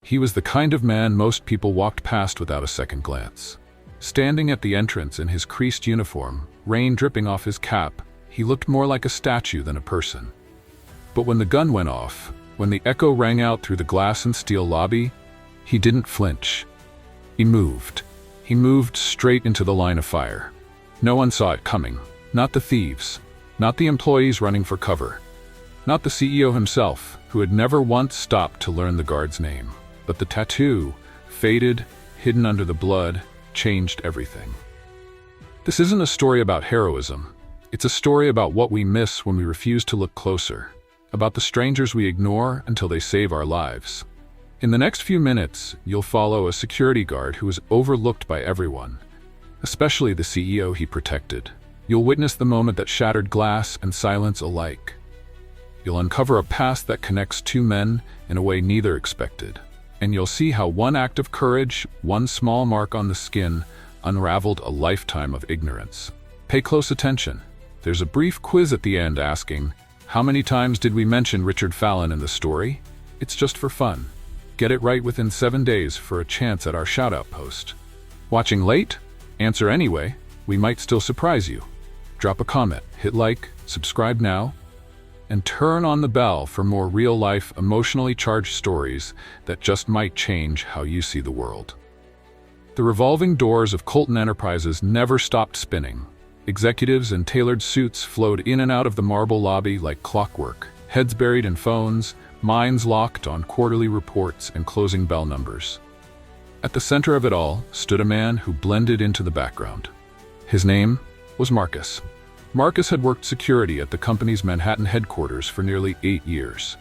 He was the kind of man most people walked past without a second glance. Standing at the entrance in his creased uniform, rain dripping off his cap, he looked more like a statue than a person. But when the gun went off, when the echo rang out through the glass and steel lobby, he didn't flinch. He moved. He moved straight into the line of fire. No one saw it coming. Not the thieves. Not the employees running for cover. Not the CEO himself, who had never once stopped to learn the guard's name. But the tattoo, faded, hidden under the blood, changed everything. This isn't a story about heroism. It's a story about what we miss when we refuse to look closer, about the strangers we ignore until they save our lives. In the next few minutes, you'll follow a security guard who is overlooked by everyone, especially the CEO he protected. You'll witness the moment that shattered glass and silence alike. You'll uncover a past that connects two men in a way neither expected. And you'll see how one act of courage, one small mark on the skin, unraveled a lifetime of ignorance. Pay close attention. There's a brief quiz at the end asking, how many times did we mention Richard Fallon in the story? It's just for fun. Get it right within 7 days for a chance at our shoutout post. Watching late? Answer anyway. We might still surprise you. Drop a comment, hit like, subscribe now, and turn on the bell for more real-life, emotionally charged stories that just might change how you see the world. The revolving doors of Colton Enterprises never stopped spinning. Executives in tailored suits flowed in and out of the marble lobby like clockwork, heads buried in phones, minds locked on quarterly reports and closing bell numbers. At the center of it all stood a man who blended into the background. His name was Marcus. Marcus had worked security at the company's Manhattan headquarters for nearly 8 years.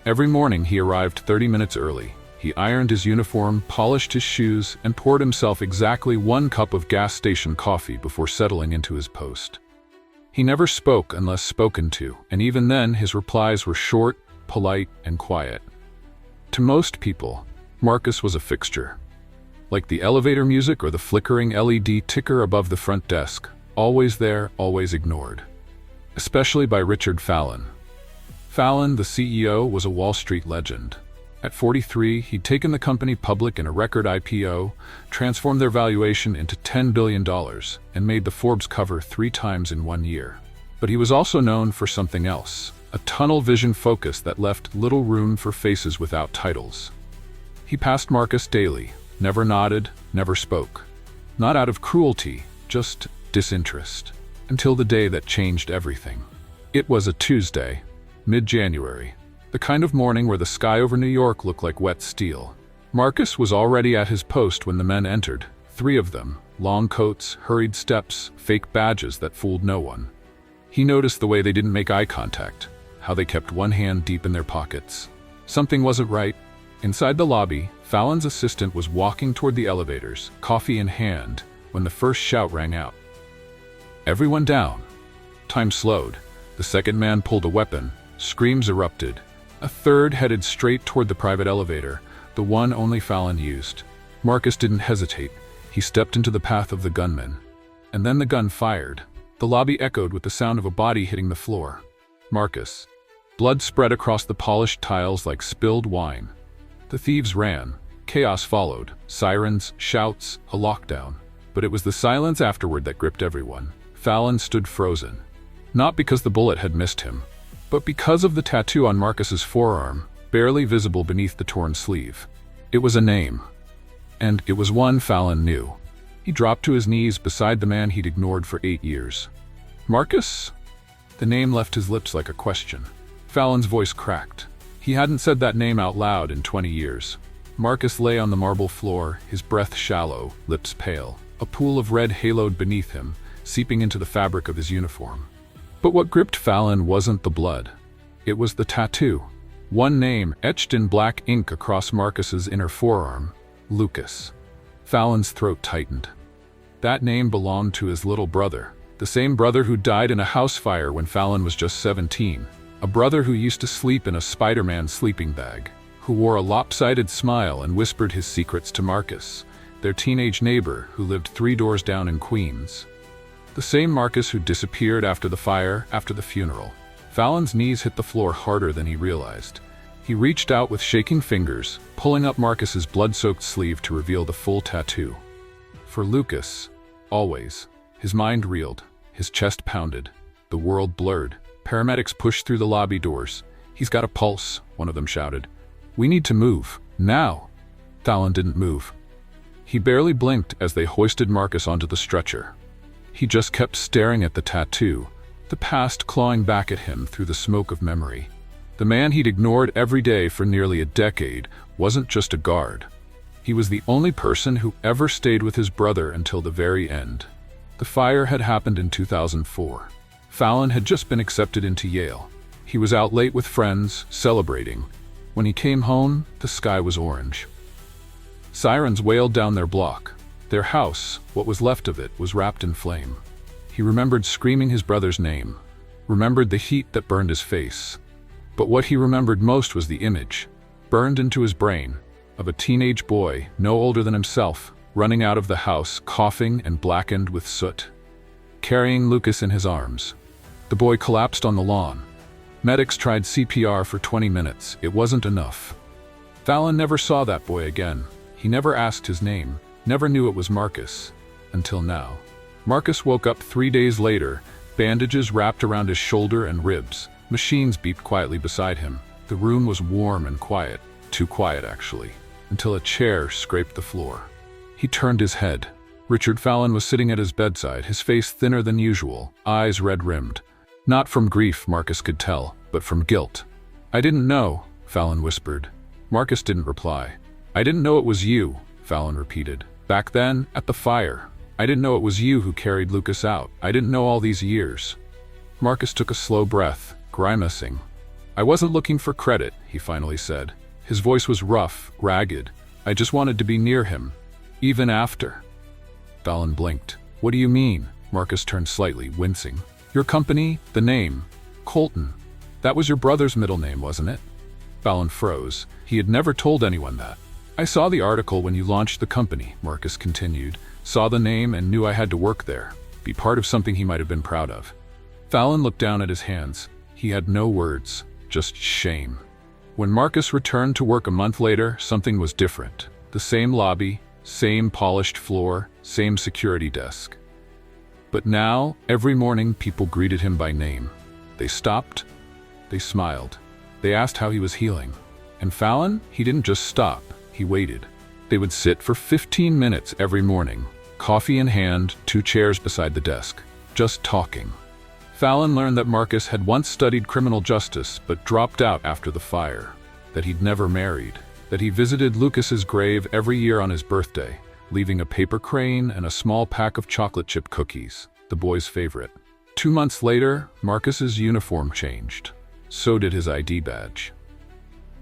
Every morning he arrived 30 minutes early. He ironed his uniform, polished his shoes, and poured himself exactly 1 cup of gas station coffee before settling into his post. He never spoke unless spoken to, and even then his replies were short, polite, and quiet. To most people, Marcus was a fixture. Like the elevator music or the flickering LED ticker above the front desk, always there, always ignored. Especially by Richard Fallon. Fallon, the CEO, was a Wall Street legend. At 43, he'd taken the company public in a record IPO, transformed their valuation into $10 billion, and made the Forbes cover 3 times in 1 year. But he was also known for something else, a tunnel vision focus that left little room for faces without titles. He passed Marcus daily, never nodded, never spoke. Not out of cruelty, just disinterest, until the day that changed everything. It was a Tuesday, mid-January, the kind of morning where the sky over New York looked like wet steel. Marcus was already at his post when the men entered, 3 of them, long coats, hurried steps, fake badges that fooled no one. He noticed the way they didn't make eye contact, how they kept one hand deep in their pockets. Something wasn't right. Inside the lobby, Fallon's assistant was walking toward the elevators, coffee in hand, when the first shout rang out. Everyone down. Time slowed. The second man pulled a weapon. Screams erupted. A third headed straight toward the private elevator, the one only Fallon used. Marcus didn't hesitate. He stepped into the path of the gunman. And then the gun fired. The lobby echoed with the sound of a body hitting the floor. Marcus. Blood spread across the polished tiles like spilled wine. The thieves ran. Chaos followed. Sirens, shouts, a lockdown. But it was the silence afterward that gripped everyone. Fallon stood frozen. Not because the bullet had missed him, but because of the tattoo on Marcus's forearm, barely visible beneath the torn sleeve. It was a name. And it was one Fallon knew. He dropped to his knees beside the man he'd ignored for 8 years. Marcus? The name left his lips like a question. Fallon's voice cracked. He hadn't said that name out loud in 20 years. Marcus lay on the marble floor, his breath shallow, lips pale, a pool of red haloed beneath him, seeping into the fabric of his uniform. But what gripped Fallon wasn't the blood. It was the tattoo. One name etched in black ink across Marcus's inner forearm, Lucas. Fallon's throat tightened. That name belonged to his little brother, the same brother who died in a house fire when Fallon was just 17, a brother who used to sleep in a Spider-Man sleeping bag, who wore a lopsided smile and whispered his secrets to Marcus, their teenage neighbor who lived 3 doors down in Queens. The same Marcus who disappeared after the fire, after the funeral. Fallon's knees hit the floor harder than he realized. He reached out with shaking fingers, pulling up Marcus's blood-soaked sleeve to reveal the full tattoo. For Lucas, always. His mind reeled, his chest pounded, the world blurred. Paramedics pushed through the lobby doors. "He's got a pulse," one of them shouted. "We need to move, now." Fallon didn't move. He barely blinked as they hoisted Marcus onto the stretcher. He just kept staring at the tattoo, the past clawing back at him through the smoke of memory. The man he'd ignored every day for nearly a decade wasn't just a guard. He was the only person who ever stayed with his brother until the very end. The fire had happened in 2004. Fallon had just been accepted into Yale. He was out late with friends, celebrating. When he came home, the sky was orange. Sirens wailed down their block. Their house, what was left of it, was wrapped in flame. He remembered screaming his brother's name, remembered the heat that burned his face. But what he remembered most was the image, burned into his brain, of a teenage boy, no older than himself, running out of the house, coughing and blackened with soot, carrying Lucas in his arms. The boy collapsed on the lawn. Medics tried CPR for 20 minutes. It wasn't enough. Fallon never saw that boy again. He never asked his name, never knew it was Marcus, until now. Marcus woke up 3 days later, bandages wrapped around his shoulder and ribs. Machines beeped quietly beside him. The room was warm and quiet, too quiet actually, until a chair scraped the floor. He turned his head. Richard Fallon was sitting at his bedside, his face thinner than usual, eyes red-rimmed. Not from grief, Marcus could tell, but from guilt. "I didn't know," Fallon whispered. Marcus didn't reply. "I didn't know it was you," Fallon repeated. "Back then, at the fire. I didn't know it was you who carried Lucas out. I didn't know all these years." Marcus took a slow breath, grimacing. "I wasn't looking for credit," he finally said. His voice was rough, ragged. "I just wanted to be near him. Even after." Fallon blinked. "What do you mean?" Marcus turned slightly, wincing. "Your company, the name. Colton. That was your brother's middle name, wasn't it?" Fallon froze. He had never told anyone that. "I saw the article when you launched the company," Marcus continued. "Saw the name and knew I had to work there, be part of something he might have been proud of." Fallon looked down at his hands. He had no words, just shame. When Marcus returned to work a month later, something was different. The same lobby, same polished floor, same security desk. But now, every morning, people greeted him by name. They stopped. They smiled. They asked how he was healing. And Fallon, he didn't just stop. He waited. They would sit for 15 minutes every morning, coffee in hand, 2 chairs beside the desk, just talking. Fallon learned that Marcus had once studied criminal justice but dropped out after the fire, that he'd never married, that he visited Lucas's grave every year on his birthday, leaving a paper crane and a small pack of chocolate chip cookies, the boy's favorite. 2 months later, Marcus's uniform changed. So did his ID badge.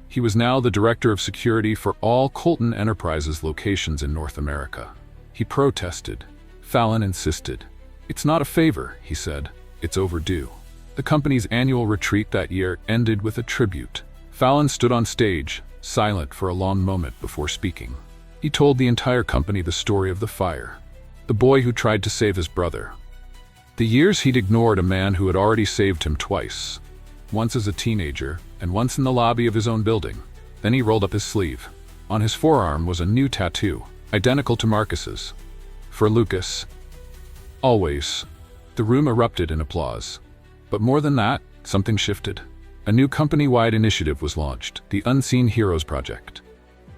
He was now the director of security for all Colton Enterprises locations in North America. He protested. Fallon insisted. "It's not a favor," he said. "It's overdue." The company's annual retreat that year ended with a tribute. Fallon stood on stage, silent for a long moment before speaking. He told the entire company the story of the fire, the boy who tried to save his brother. The years he'd ignored a man who had already saved him twice, once as a teenager and once in the lobby of his own building. Then he rolled up his sleeve. On his forearm was a new tattoo, identical to Marcus's. "For Lucas. Always." The room erupted in applause. But more than that, something shifted. A new company-wide initiative was launched, the Unseen Heroes Project.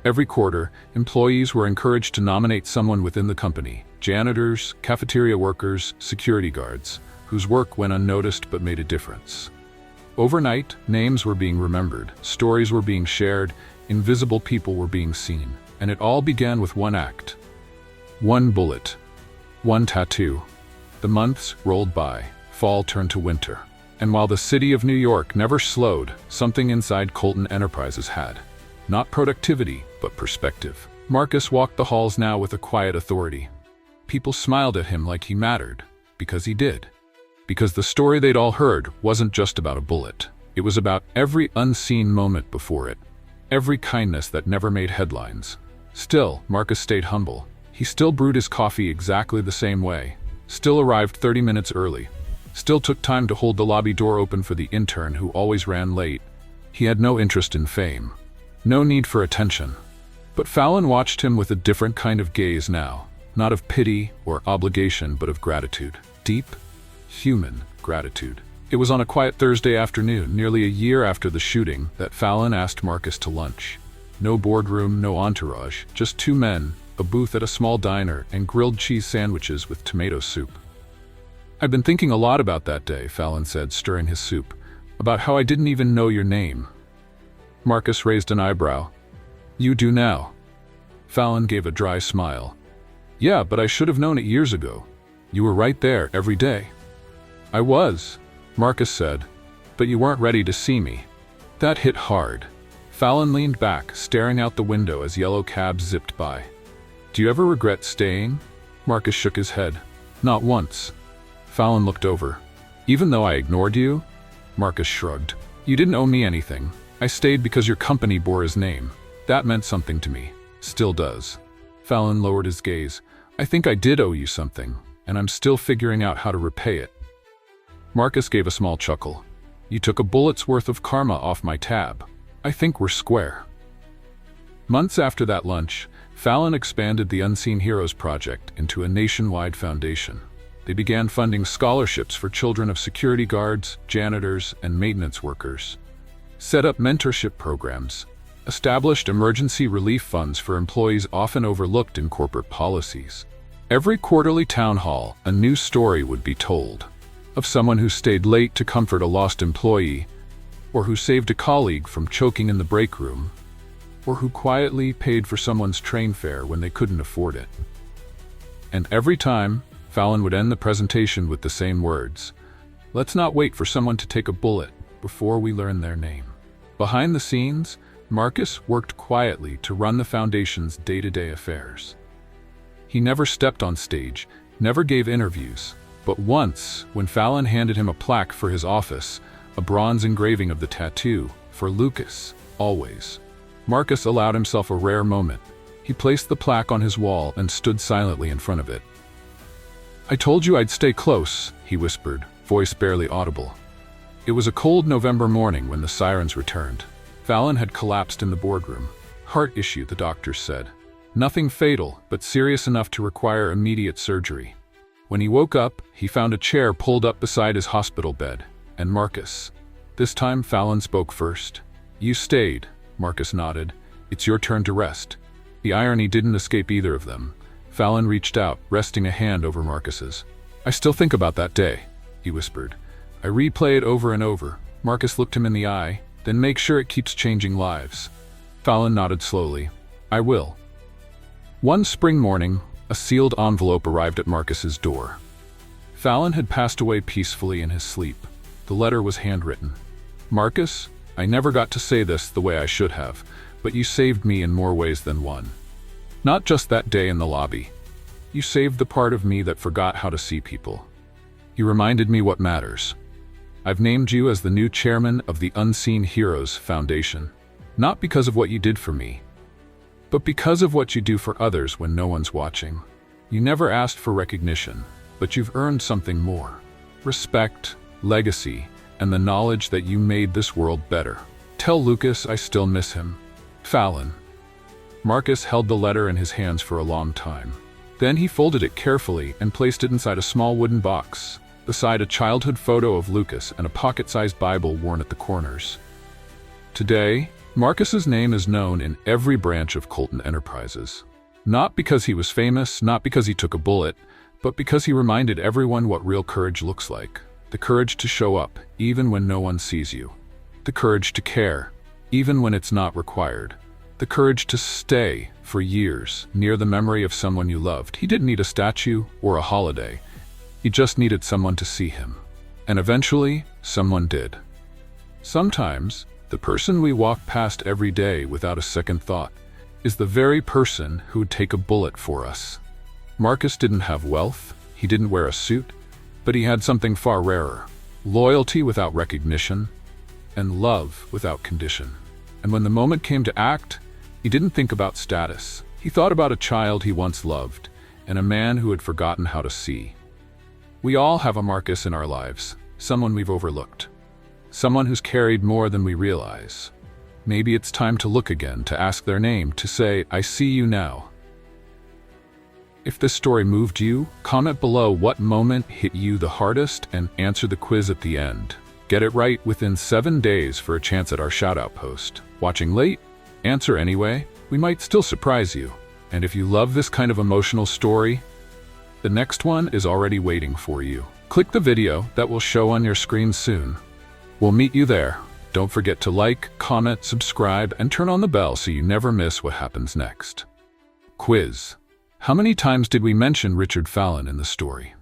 Every quarter, employees were encouraged to nominate someone within the company, janitors, cafeteria workers, security guards, whose work went unnoticed but made a difference. Overnight, names were being remembered, stories were being shared, invisible people were being seen, and it all began with one act. One bullet. One tattoo. The months rolled by, fall turned to winter. And while the city of New York never slowed, something inside Colton Enterprises had. Not productivity, but perspective. Marcus walked the halls now with a quiet authority. People smiled at him like he mattered, because he did. Because the story they'd all heard wasn't just about a bullet. It was about every unseen moment before it, every kindness that never made headlines. Still, Marcus stayed humble. He still brewed his coffee exactly the same way, still arrived 30 minutes early, still took time to hold the lobby door open for the intern who always ran late. He had no interest in fame, no need for attention. But Fallon watched him with a different kind of gaze now, not of pity or obligation, but of gratitude. Deep, human gratitude. It was on a quiet Thursday afternoon, nearly a year after the shooting, that Fallon asked Marcus to lunch. No boardroom, no entourage, just two men, a booth at a small diner, and grilled cheese sandwiches with tomato soup. "I've been thinking a lot about that day," Fallon said, stirring his soup. "About how I didn't even know your name." Marcus raised an eyebrow. "You do now." Fallon gave a dry smile. "Yeah, but I should have known it years ago. You were right there every day." "I was," Marcus said, "but you weren't ready to see me." That hit hard. Fallon leaned back, staring out the window as yellow cabs zipped by. "Do you ever regret staying?" Marcus shook his head. "Not once." Fallon looked over. "Even though I ignored you?" Marcus shrugged. "You didn't owe me anything. I stayed because your company bore his name. That meant something to me. Still does." Fallon lowered his gaze. "I think I did owe you something, and I'm still figuring out how to repay it." Marcus gave a small chuckle. "You took a bullet's worth of karma off my tab. I think we're square." Months after that lunch, Fallon expanded the Unseen Heroes Project into a nationwide foundation. They began funding scholarships for children of security guards, janitors, and maintenance workers, set up mentorship programs, established emergency relief funds for employees often overlooked in corporate policies. Every quarterly town hall, a new story would be told, of someone who stayed late to comfort a lost employee, or who saved a colleague from choking in the break room, or who quietly paid for someone's train fare when they couldn't afford it. And every time, Fallon would end the presentation with the same words: "Let's not wait for someone to take a bullet before we learn their name." Behind the scenes, Marcus worked quietly to run the foundation's day-to-day affairs. He never stepped on stage, never gave interviews, but once, when Fallon handed him a plaque for his office, a bronze engraving of the tattoo, "For Lucas, always," Marcus allowed himself a rare moment. He placed the plaque on his wall and stood silently in front of it. "I told you I'd stay close," he whispered, voice barely audible. It was a cold November morning when the sirens returned. Fallon had collapsed in the boardroom. Heart issue, the doctors said. Nothing fatal, but serious enough to require immediate surgery. When he woke up, he found a chair pulled up beside his hospital bed, and Marcus. This time Fallon spoke first. "You stayed," Marcus nodded. "It's your turn to rest." The irony didn't escape either of them. Fallon reached out, resting a hand over Marcus's. "I still think about that day," he whispered. "I replay it over and over." Marcus looked him in the eye. "Then make sure it keeps changing lives." Fallon nodded slowly. "I will." One spring morning, a sealed envelope arrived at Marcus's door. Fallon had passed away peacefully in his sleep. The letter was handwritten. "Marcus, I never got to say this the way I should have, but you saved me in more ways than one. Not just that day in the lobby. You saved the part of me that forgot how to see people. You reminded me what matters. I've named you as the new chairman of the Unseen Heroes Foundation, not because of what you did for me, but because of what you do for others when no one's watching. You never asked for recognition, but you've earned something more. Respect, legacy, and the knowledge that you made this world better. Tell Lucas I still miss him. Fallon." Marcus held the letter in his hands for a long time. Then he folded it carefully and placed it inside a small wooden box, beside a childhood photo of Lucas and a pocket-sized Bible worn at the corners. Today, Marcus's name is known in every branch of Colton Enterprises. Not because he was famous, not because he took a bullet, but because he reminded everyone what real courage looks like. The courage to show up, even when no one sees you. The courage to care, even when it's not required. The courage to stay for years near the memory of someone you loved. He didn't need a statue or a holiday. He just needed someone to see him. And eventually, someone did. Sometimes, the person we walk past every day without a second thought is the very person who would take a bullet for us. Marcus didn't have wealth, he didn't wear a suit, but he had something far rarer: loyalty without recognition, and love without condition. And when the moment came to act, he didn't think about status. He thought about a child he once loved, and a man who had forgotten how to see. We all have a Marcus in our lives, someone we've overlooked. someone who's carried more than we realize. Maybe it's time to look again, to ask their name, to say, "I see you now." If this story moved you, comment below what moment hit you the hardest and answer the quiz at the end. Get it right within 7 days for a chance at our shoutout post. Watching late? Answer anyway. We might still surprise you. And if you love this kind of emotional story, the next one is already waiting for you. Click the video that will show on your screen soon. We'll meet you there. Don't forget to like, comment, subscribe, and turn on the bell so you never miss what happens next. Quiz. How many times did we mention Richard Fallon in the story?